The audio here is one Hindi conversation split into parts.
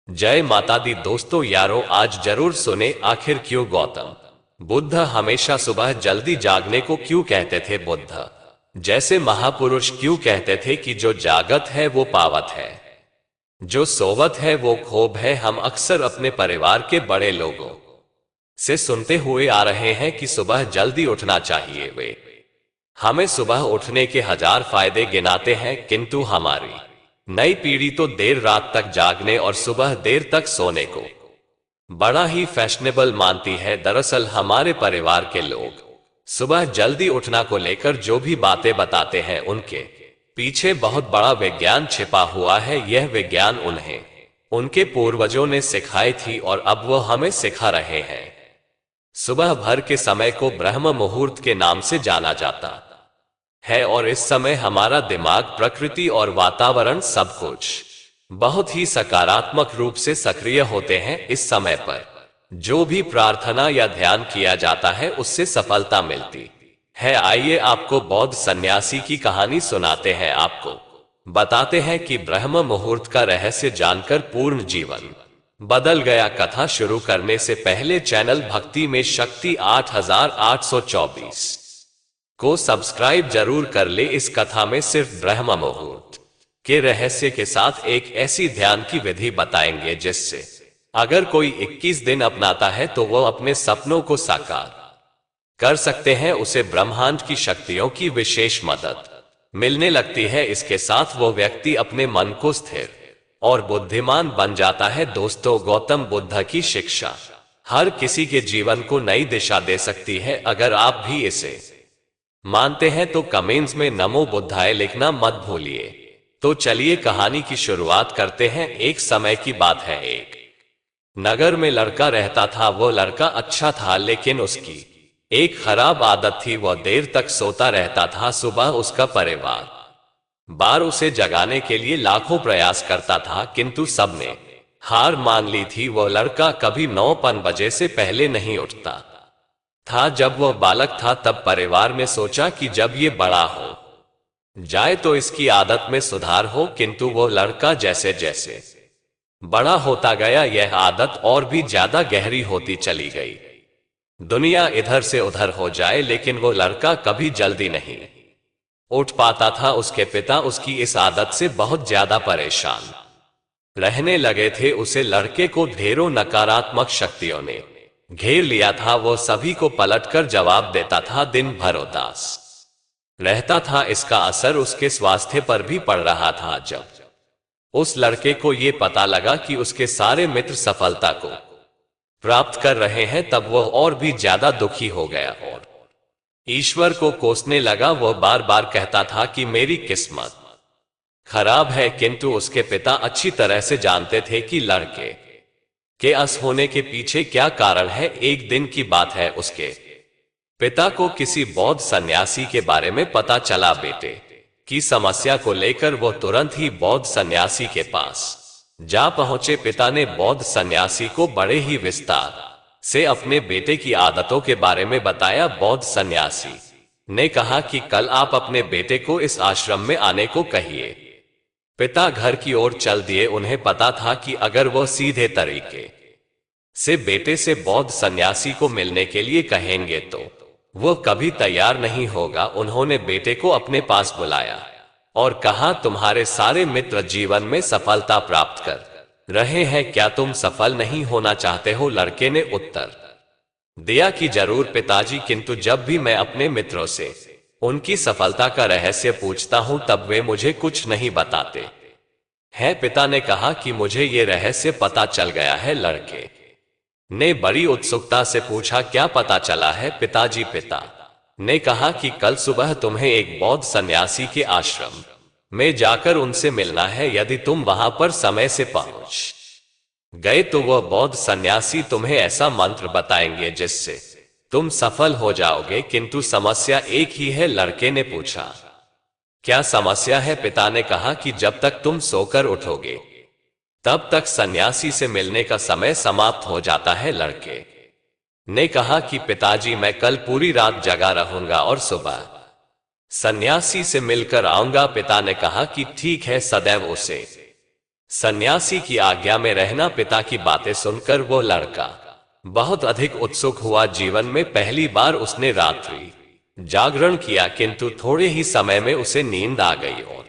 जय माता दी दोस्तों यारों, आज जरूर सुने आखिर क्यों गौतम बुद्ध हमेशा सुबह जल्दी जागने को क्यों कहते थे। बुद्ध जैसे महापुरुष क्यों कहते थे कि जो जागत है वो पावत है, जो सोवत है वो खोब है। हम अक्सर अपने परिवार के बड़े लोगों से सुनते हुए आ रहे हैं कि सुबह जल्दी उठना चाहिए। वे हमें सुबह उठने के हजार फायदे गिनाते हैं, किंतु हमारी नई पीढ़ी तो देर रात तक जागने और सुबह देर तक सोने को बड़ा ही फैशनेबल मानती है। दरअसल हमारे परिवार के लोग सुबह जल्दी उठना को लेकर जो भी बातें बताते हैं, उनके पीछे बहुत बड़ा विज्ञान छिपा हुआ है। यह विज्ञान उन्हें उनके पूर्वजों ने सिखाई थी और अब वो हमें सिखा रहे हैं। सुबह भर के समय को ब्रह्म मुहूर्त के नाम से जाना जाता है और इस समय हमारा दिमाग, प्रकृति और वातावरण सब कुछ बहुत ही सकारात्मक रूप से सक्रिय होते हैं। इस समय पर जो भी प्रार्थना या ध्यान किया जाता है उससे सफलता मिलती है। आइए आपको बौद्ध सन्यासी की कहानी सुनाते हैं। आपको बताते हैं कि ब्रह्म मुहूर्त का रहस्य जानकर पूर्ण जीवन बदल गया। कथा शुरू करने से पहले चैनल भक्ति में शक्ति 8824 को सब्सक्राइब जरूर कर ले। इस कथा में सिर्फ ब्रह्म मुहूर्त के रहस्य के साथ एक ऐसी ध्यान की विधि बताएंगे जिससे अगर कोई 21 दिन अपनाता है तो वो अपने सपनों को साकार कर सकते हैं। उसे ब्रह्मांड की शक्तियों की विशेष मदद मिलने लगती है। इसके साथ वो व्यक्ति अपने मन को स्थिर और बुद्धिमान बन जाता है। दोस्तों, गौतम बुद्ध की शिक्षा हर किसी के जीवन को नई दिशा दे सकती है। अगर आप भी इसे मानते हैं तो कमेंट्स में नमो बुद्धाय लिखना मत भूलिए। तो चलिए कहानी की शुरुआत करते हैं। एक समय की बात है, एक नगर में लड़का रहता था। वो लड़का अच्छा था, लेकिन उसकी एक खराब आदत थी, वह देर तक सोता रहता था। सुबह उसका परिवार उसे जगाने के लिए लाखों प्रयास करता था, किंतु सबने हार मान ली थी। वह लड़का कभी 9 बजे से पहले नहीं उठता था। जब वह बालक था तब परिवार में सोचा कि जब ये बड़ा हो जाए तो इसकी आदत में सुधार हो, किंतु वो लड़का जैसे जैसे बड़ा होता गया यह आदत और भी ज्यादा गहरी होती चली गई। दुनिया इधर से उधर हो जाए, लेकिन वो लड़का कभी जल्दी नहीं उठ पाता था। उसके पिता उसकी इस आदत से बहुत ज्यादा परेशान रहने लगे थे। उसे लड़के को ढेरों नकारात्मक शक्तियों ने घेर लिया था। वो सभी को पलटकर जवाब देता था, दिन भर उदास रहता था। इसका असर उसके स्वास्थ्य पर भी पड़ रहा था। जब उस लड़के को ये पता लगा कि उसके सारे मित्र सफलता को प्राप्त कर रहे हैं, तब वह और भी ज्यादा दुखी हो गया और ईश्वर को कोसने लगा। वह बार बार कहता था कि मेरी किस्मत खराब है, किंतु उसके पिता अच्छी तरह से जानते थे कि लड़के के अस होने के पीछे क्या कारण है। एक दिन की बात है, उसके पिता को किसी बौद्ध सन्यासी के बारे में पता चला। बेटे की समस्या को लेकर वो तुरंत ही बौद्ध सन्यासी के पास जा पहुंचे। पिता ने बौद्ध सन्यासी को बड़े ही विस्तार से अपने बेटे की आदतों के बारे में बताया। बौद्ध सन्यासी ने कहा कि कल आप अपने बेटे को इस आश्रम में आने को कहिए। पिता घर की ओर चल दिए। उन्हें पता था कि अगर वह सीधे तरीके से बेटे से बौद्ध सन्यासी को मिलने के लिए कहेंगे तो वह कभी तैयार नहीं होगा। उन्होंने बेटे को अपने पास बुलाया और कहा, तुम्हारे सारे मित्र जीवन में सफलता प्राप्त कर रहे हैं, क्या तुम सफल नहीं होना चाहते हो? लड़के ने उत्तर दिया कि जरूर पिताजी, किंतु जब भी मैं अपने मित्रों से उनकी सफलता का रहस्य पूछता हूं तब वे मुझे कुछ नहीं बताते हैं। पिता ने कहा कि मुझे ये रहस्य पता चल गया है। लड़के ने बड़ी उत्सुकता से पूछा, क्या पता चला है पिताजी? पिता ने कहा कि कल सुबह तुम्हें एक बौद्ध सन्यासी के आश्रम में जाकर उनसे मिलना है। यदि तुम वहां पर समय से पहुंच गए तो वह बौद्ध सन्यासी तुम्हें ऐसा मंत्र बताएंगे जिससे तुम सफल हो जाओगे, किंतु समस्या एक ही है। लड़के ने पूछा, क्या समस्या है? पिता ने कहा कि जब तक तुम सोकर उठोगे तब तक सन्यासी से मिलने का समय समाप्त हो जाता है। लड़के ने कहा कि पिताजी, मैं कल पूरी रात जगा रहूंगा और सुबह सन्यासी से मिलकर आऊंगा। पिता ने कहा कि ठीक है, सदैव उसे सन्यासी की आज्ञा में रहना। पिता की बातें सुनकर वो लड़का बहुत अधिक उत्सुक हुआ। जीवन में पहली बार उसने रात्रि जागरण किया, किंतु थोड़े ही समय में उसे नींद आ गई और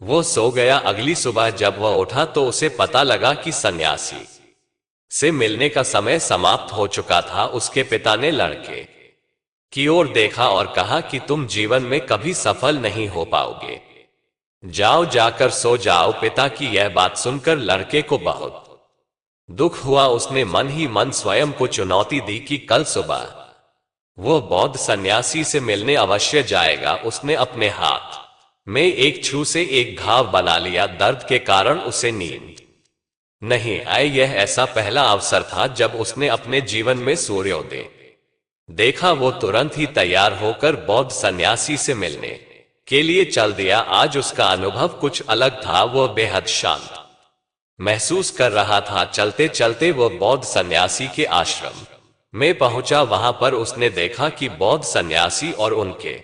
वो सो गया। अगली सुबह जब वह उठा तो उसे पता लगा कि सन्यासी से मिलने का समय समाप्त हो चुका था। उसके पिता ने लड़के की ओर देखा और कहा कि तुम जीवन में कभी सफल नहीं हो पाओगे, जाओ जाकर सो जाओ। पिता की यह बात सुनकर लड़के को बहुत दुख हुआ। उसने मन ही मन स्वयं को चुनौती दी कि कल सुबह वो बौद्ध सन्यासी से मिलने अवश्य जाएगा। उसने अपने हाथ में एक छू से एक घाव बना लिया। दर्द के कारण उसे नींद नहीं आई। यह ऐसा पहला अवसर था जब उसने अपने जीवन में सूर्योदय देखा। वो तुरंत ही तैयार होकर बौद्ध सन्यासी से मिलने के लिए चल दिया। आज उसका अनुभव कुछ अलग था। वह बेहद शांत महसूस कर रहा था। चलते चलते वह बौद्ध सन्यासी के आश्रम में पहुंचा। वहां पर उसने देखा कि बौद्ध सन्यासी और उनके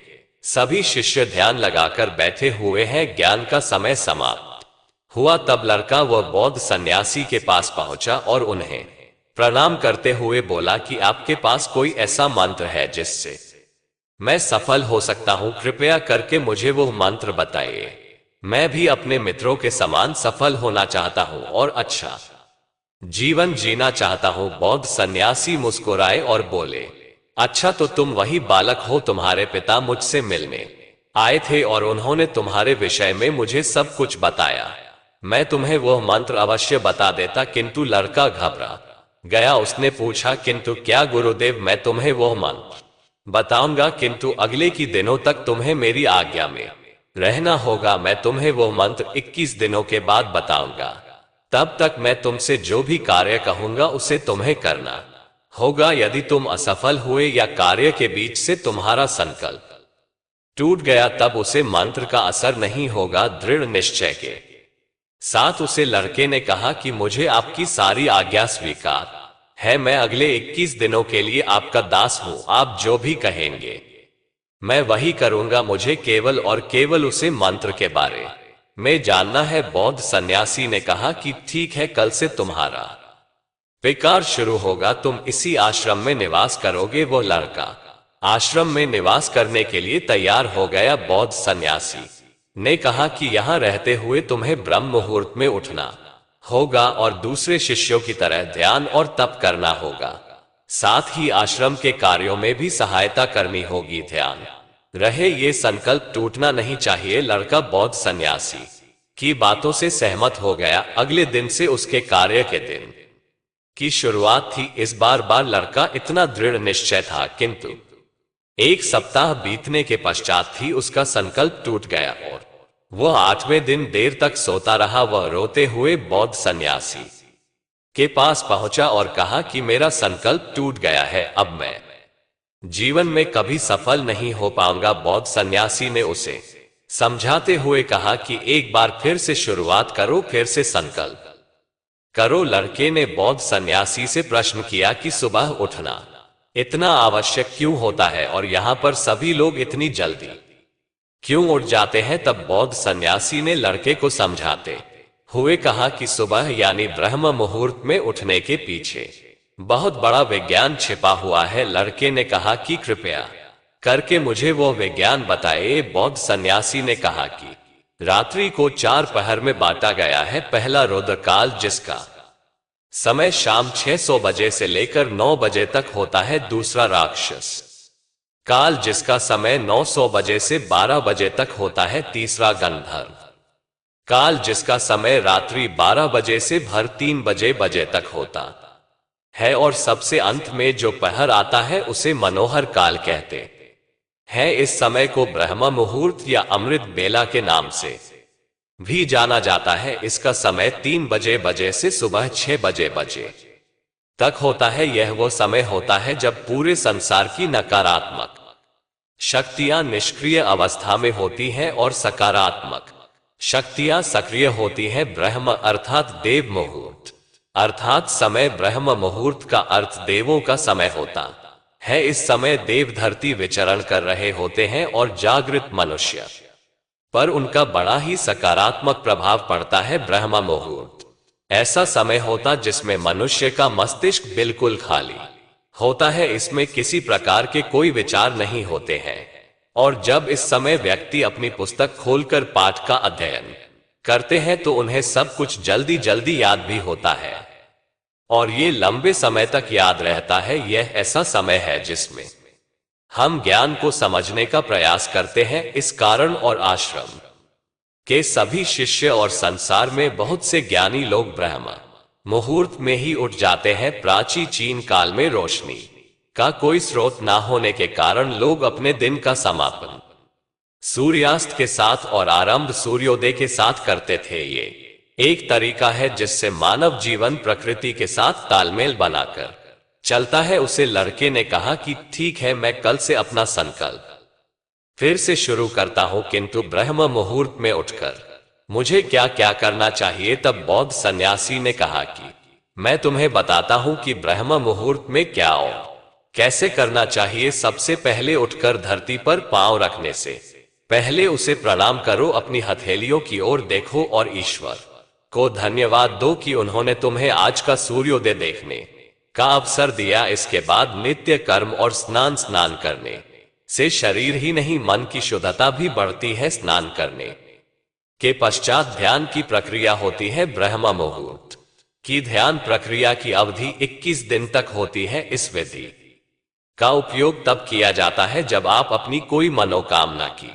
सभी शिष्य ध्यान लगाकर बैठे हुए हैं। ज्ञान का समय समाप्त हुआ। तब लड़का वह बौद्ध सन्यासी के पास पहुंचा और उन्हें प्रणाम करते हुए बोला कि आपके पास कोई ऐसा मंत्र है जिससे मैं सफल हो सकता हूं? कृपया करके मुझे वो मंत्र बताइए। मैं भी अपने मित्रों के समान सफल होना चाहता हूं और अच्छा जीवन जीना चाहता हूं। बौद्ध सन्यासी मुस्कुराए और बोले, अच्छा तो तुम वही बालक हो। तुम्हारे पिता मुझसे मिलने आए थे और उन्होंने तुम्हारे विषय में मुझे सब कुछ बताया। मैं तुम्हें वह मंत्र अवश्य बता देता। किंतु लड़का घबरा गया। उसने पूछा, किंतु क्या गुरुदेव? मैं तुम्हें वह मंत्र बताऊंगा, किंतु अगले की दिनों तक तुम्हें मेरी आज्ञा में रहना होगा। मैं तुम्हें वो मंत्र 21 दिनों के बाद बताऊंगा। तब तक मैं तुमसे जो भी कार्य कहूंगा उसे तुम्हें करना होगा। यदि तुम असफल हुए या कार्य के बीच से तुम्हारा संकल्प टूट गया तब उसे मंत्र का असर नहीं होगा। दृढ़ निश्चय के साथ उसे लड़के ने कहा कि मुझे आपकी सारी आज्ञा स्वीकार है। मैं अगले 21 दिनों के लिए आपका दास हूं। आप जो भी कहेंगे मैं वही करूंगा। मुझे केवल और केवल उसे मंत्र के बारे में जानना है। बौद्ध सन्यासी ने कहा कि ठीक है, कल से तुम्हारा विकार शुरू होगा। तुम इसी आश्रम में निवास करोगे। वो लड़का आश्रम में निवास करने के लिए तैयार हो गया। बौद्ध सन्यासी ने कहा कि यहां रहते हुए तुम्हें ब्रह्म मुहूर्त में उठना होगा और दूसरे शिष्यों की तरह ध्यान और तप करना होगा। साथ ही आश्रम के कार्यों में भी सहायता करनी होगी। ध्यान रहे ये संकल्प टूटना नहीं चाहिए। लड़का बौद्ध सन्यासी की बातों से सहमत हो गया। अगले दिन से उसके कार्य के दिन की शुरुआत थी। इस बार लड़का इतना दृढ़ निश्चय था, किंतु एक सप्ताह बीतने के पश्चात ही उसका संकल्प टूट गया और वह 8वें दिन देर तक सोता रहा। वह रोते हुए बौद्ध सन्यासी के पास पहुंचा और कहा कि मेरा संकल्प टूट गया है। अब मैं जीवन में कभी सफल नहीं हो पाऊंगा। बौद्ध सन्यासी ने उसे समझाते हुए कहा कि एक बार फिर से शुरुआत करो, फिर से संकल्प करो। लड़के ने बौद्ध सन्यासी से प्रश्न किया कि सुबह उठना इतना आवश्यक क्यों होता है और यहां पर सभी लोग इतनी जल्दी क्यों उठ जाते हैं? तब बौद्ध सन्यासी ने लड़के को समझाते हुए कहा कि सुबह यानी ब्रह्म मुहूर्त में उठने के पीछे बहुत बड़ा विज्ञान छिपा हुआ है। लड़के ने कहा कि कृपया करके मुझे वो विज्ञान बताए। बौद्ध सन्यासी ने कहा कि रात्रि को 4 पहर में बांटा गया है। पहला रुद्रकाल, जिसका समय शाम 600 बजे से लेकर 9 बजे तक होता है। दूसरा राक्षस काल, जिसका समय 900 बजे से 12 बजे तक होता है। तीसरा गंधर्व काल, जिसका समय रात्रि 12 बजे से भर 3 बजे तक होता है। और सबसे अंत में जो पहर आता है उसे मनोहर काल कहते हैं। इस समय को ब्रह्म मुहूर्त या अमृत बेला के नाम से भी जाना जाता है। इसका समय 3 बजे से सुबह 6 बजे तक होता है। यह वो समय होता है जब पूरे संसार की नकारात्मक शक्तियां निष्क्रिय अवस्था में होती हैं और सकारात्मक शक्तियां सक्रिय होती हैं। ब्रह्म अर्थात देव मुहूर्त अर्थात समय। ब्रह्म मुहूर्त का अर्थ देवों का समय होता है। इस समय देव धरती विचरण कर रहे होते हैं और जागृत मनुष्य पर उनका बड़ा ही सकारात्मक प्रभाव पड़ता है। ब्रह्म मुहूर्त ऐसा समय होता जिसमें मनुष्य का मस्तिष्क बिल्कुल खाली होता है, इसमें किसी प्रकार के कोई विचार नहीं होते हैं। और जब इस समय व्यक्ति अपनी पुस्तक खोलकर पाठ का अध्ययन करते हैं तो उन्हें सब कुछ जल्दी जल्दी याद भी होता है और ये लंबे समय तक याद रहता है। यह ऐसा समय है जिसमें हम ज्ञान को समझने का प्रयास करते हैं। इस कारण और आश्रम के सभी शिष्य और संसार में बहुत से ज्ञानी लोग ब्रह्म मुहूर्त में ही उठ जाते हैं। प्राचीन चीन काल में रोशनी का कोई स्रोत ना होने के कारण लोग अपने दिन का समापन सूर्यास्त के साथ और आरंभ सूर्योदय के साथ करते थे। ये एक तरीका है जिससे मानव जीवन प्रकृति के साथ तालमेल बनाकर चलता है। उसे लड़के ने कहा कि ठीक है, मैं कल से अपना संकल्प फिर से शुरू करता हूं, किंतु ब्रह्म मुहूर्त में उठकर मुझे क्या क्या करना चाहिए। तब बौद्ध सन्यासी ने कहा कि मैं तुम्हें बताता हूं कि ब्रह्म मुहूर्त में क्या और कैसे करना चाहिए। सबसे पहले उठकर धरती पर पांव रखने से पहले उसे प्रणाम करो, अपनी हथेलियों की ओर देखो और ईश्वर को धन्यवाद दो कि उन्होंने तुम्हें आज का सूर्योदय देखने का अवसर दिया। इसके बाद नित्य कर्म और स्नान करने से शरीर ही नहीं मन की शुद्धता भी बढ़ती है। स्नान करने के पश्चात ध्यान की प्रक्रिया होती है। ब्रह्म मुहूर्त की ध्यान प्रक्रिया की अवधि 21 दिन तक होती है। इस विधि का उपयोग तब किया जाता है जब आप अपनी कोई मनोकामना की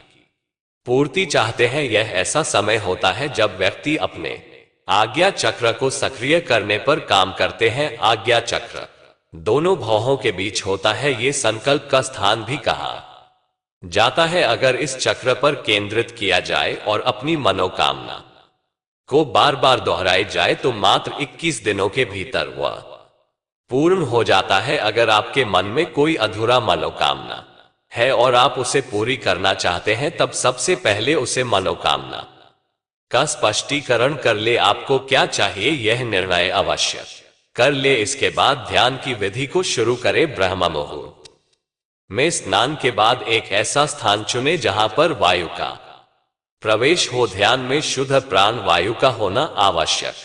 पूर्ति चाहते हैं। यह ऐसा समय होता है जब व्यक्ति अपने आज्ञा चक्र को सक्रिय करने पर काम करते हैं। आज्ञा चक्र दोनों भौहों के बीच होता है। ये संकल्प का स्थान भी कहा जाता है। अगर इस चक्र पर केंद्रित किया जाए और अपनी मनोकामना को बार बार दोहराई जाए तो मात्र 21 दिनों के भीतर वह पूर्ण हो जाता है। अगर आपके मन में कोई अधूरा मनोकामना है और आप उसे पूरी करना चाहते हैं तब सबसे पहले उसे मनोकामना का स्पष्टीकरण कर ले। आपको क्या चाहिए यह निर्णय अवश्य कर ले। इसके बाद ध्यान की विधि को शुरू करें। ब्रह्म मुहूर्त में स्नान के बाद एक ऐसा स्थान चुने जहां पर वायु का प्रवेश हो। ध्यान में शुद्ध प्राण वायु का होना आवश्यक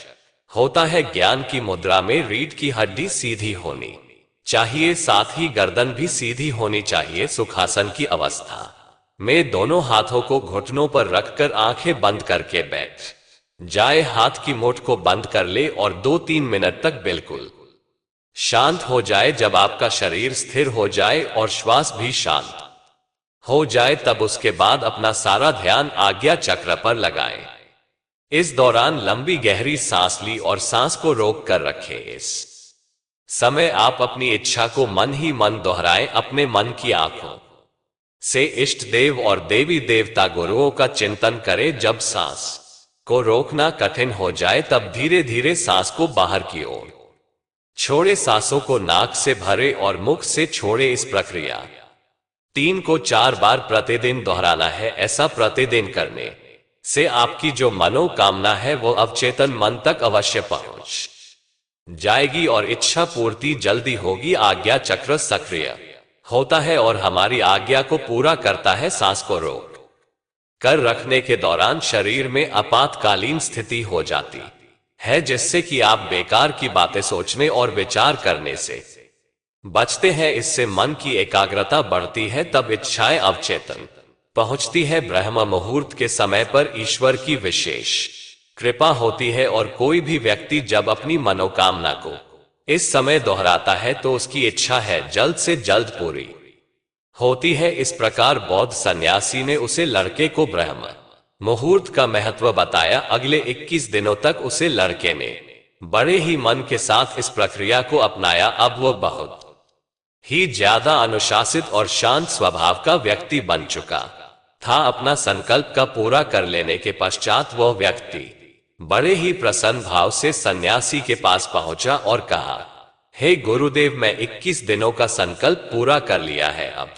होता है। ज्ञान की मुद्रा में रीढ़ की हड्डी सीधी होनी चाहिए, साथ ही गर्दन भी सीधी होनी चाहिए। सुखासन की अवस्था में दोनों हाथों को घुटनों पर रखकर आंखें बंद करके बैठ जाए। हाथ की मुठ को बंद कर ले और 2-3 मिनट तक बिल्कुल शांत हो जाए। जब आपका शरीर स्थिर हो जाए और श्वास भी शांत हो जाए तब उसके बाद अपना सारा ध्यान आज्ञा चक्र पर लगाएं। इस दौरान लंबी गहरी सांस ली और सांस को रोक कर रखें। इस समय आप अपनी इच्छा को मन ही मन दोहराएं। अपने मन की आंखों से इष्ट देव और देवी देवता गुरुओं का चिंतन करें। जब सांस को रोकना कठिन हो जाए तब धीरे धीरे सांस को बाहर की ओर छोड़े। सांसों को नाक से भरे और मुख से छोड़े। इस प्रक्रिया 3 को 4 बार प्रतिदिन दोहराना है। ऐसा प्रतिदिन करने से आपकी जो मनोकामना है वो अवचेतन मन तक अवश्य पहुंच जाएगी और इच्छा पूर्ति जल्दी होगी। आज्ञा चक्र सक्रिय होता है और हमारी आज्ञा को पूरा करता है। सांस को रोक कर रखने के दौरान शरीर में आपातकालीन स्थिति हो जाती है, जिससे कि आप बेकार की बातें सोचने और विचार करने से बचते हैं। इससे मन की एकाग्रता बढ़ती है, तब इच्छाएं अवचेतन पहुंचती है। ब्रह्म मुहूर्त के समय पर ईश्वर की विशेष कृपा होती है और कोई भी व्यक्ति जब अपनी मनोकामना को इस समय दोहराता है तो उसकी इच्छा है जल्द से जल्द पूरी होती है। इस प्रकार बौद्ध सन्यासी ने उसे लड़के को ब्रह्म मुहूर्त का महत्व बताया। अगले 21 दिनों तक उसे लड़के ने बड़े ही मन के साथ इस प्रक्रिया को अपनाया। अब वो बहुत ही ज्यादा अनुशासित और शांत स्वभाव का व्यक्ति बन चुका था। अपना संकल्प का पूरा कर लेने के पश्चात वह व्यक्ति बड़े ही प्रसन्न भाव से सन्यासी के पास पहुंचा और कहा, हे गुरुदेव, मैं 21 दिनों का संकल्प पूरा कर लिया है। अब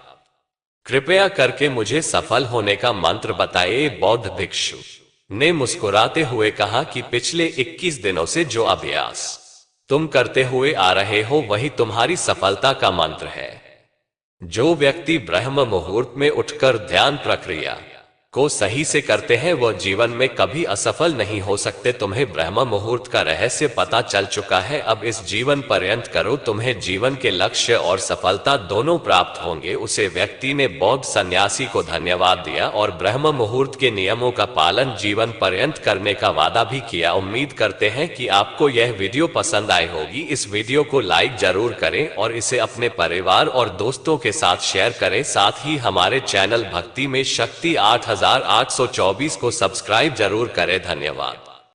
कृपया करके मुझे सफल होने का मंत्र बताइए। बौद्ध भिक्षु ने मुस्कुराते हुए कहा कि पिछले 21 दिनों से जो अभ्यास तुम करते हुए आ रहे हो वही तुम्हारी सफलता का मंत्र है। जो व्यक्ति ब्रह्म मुहूर्त में उठकर ध्यान प्रक्रिया को सही से करते हैं वो जीवन में कभी असफल नहीं हो सकते। तुम्हें ब्रह्म मुहूर्त का रहस्य पता चल चुका है, अब इस जीवन पर्यंत करो, तुम्हें जीवन के लक्ष्य और सफलता दोनों प्राप्त होंगे। उसे व्यक्ति ने बौद्ध सन्यासी को धन्यवाद दिया और ब्रह्म मुहूर्त के नियमों का पालन जीवन पर्यंत करने का वादा भी किया। उम्मीद करते हैं कि आपको यह वीडियो पसंद आई होगी। इस वीडियो को लाइक जरूर करें और इसे अपने परिवार और दोस्तों के साथ शेयर करें। साथ ही हमारे चैनल भक्ति में शक्ति 8824 को सब्सक्राइब जरूर करें। धन्यवाद।